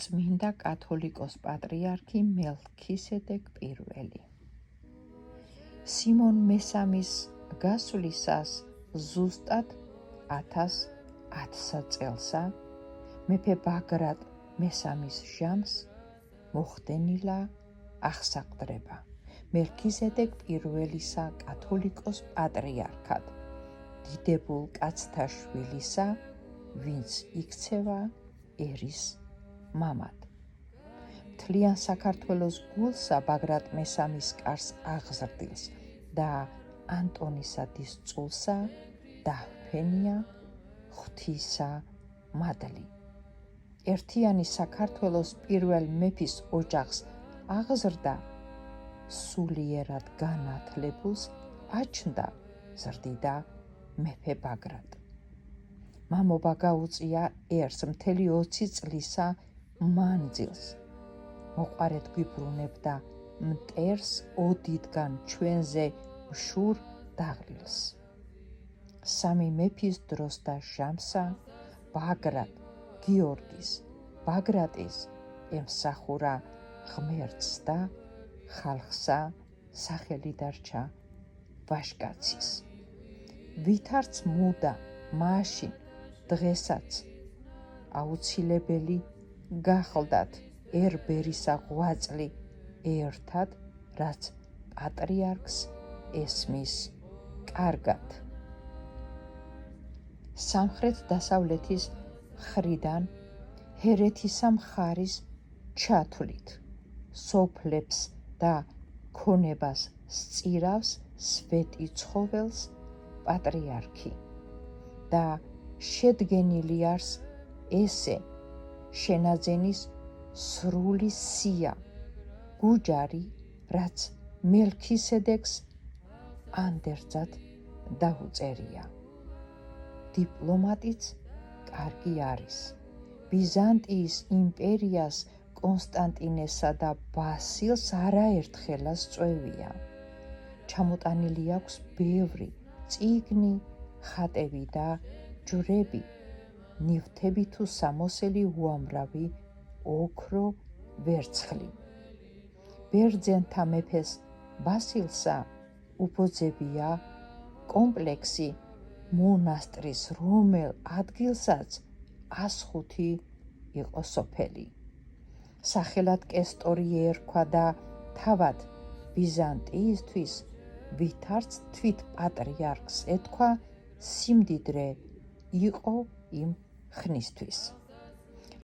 წმინდა კათოლიკოს პატრიარქი მელქისედეკ პირველი. სიმონ მესამის გასვლისას ზუსტად 1010 წელსა მეფე ბაგრატ მესამის ჟამს მოხდენილა აღსაყდრება მელქისედეკ პირველისა კათოლიკოს პატრიარქად დიდებულ კაცთა შვილისა, ვინც იქცევა ერის მამად. მთლიან საქართველოს გულსა ბაგრატ მესამის კარს აღზრდილს და ანტონისა დის წულსა დაჰფენია ღვთისა მადლი. ერთიანი საქართველოს პირველ მეფის ოჯახს აღზრდა სულიერად განათლებულს აჩნდა ზრდიდა მეფე ბაგრატ. მამობა გაუწია ერს მთელი 20 წლისა მანძილს. მოყარეთ გვიბრუნებდა მტერს ოდითგან ჩვენზე მშურ დაღლილს. სამი მეფის დროს და ჟამსა ბაგრატ გიორგის ბაგრატის ემსახურა ღმერთს და ხალხსა სახელი დარჩა ვაჟკაცის. ვითარც მუდა მაშინ დღესაც აუცილებელი გახლდათ ერბერისა ღვაწლი ერთად, რაც პატრიარქს ესმის კარგად. სამხრეთ დასავლეთის მხრიდან ჰერეთისა მხარის ჩათვლით სოფლებს და ქონებას სწირავს სვეტი ცხოველს პატრიარქი და შედგენილი არს ესე შენაძენის სრული სია გუჯარი, რაც მელქისედეკს ანდერძად დაუწერია. დიპლომატიც კარგი არის. ბიზანტიის იმპერიას კონსტანტინესა და ბასილს არაერთხელა სწვევია. ჩამოტანილი აქვს ბევრი წიგნი, ხატები და ჯვრები, ნივთები თუ სამოსელი უამრავი ოქრო ვერცხლი. ბერძენთა მეფეს ბასილსა უფოძებია კომპლექსი მონასტრის, რომელ ადგილსაც 105 იყო სოფელი. სახელად კესტორი ერქვა და თავად ბიზანტიისთვის ვითარც თვით პატრიარქს ეთქვა სიმდიდრე იყო იმ ხნისთვის.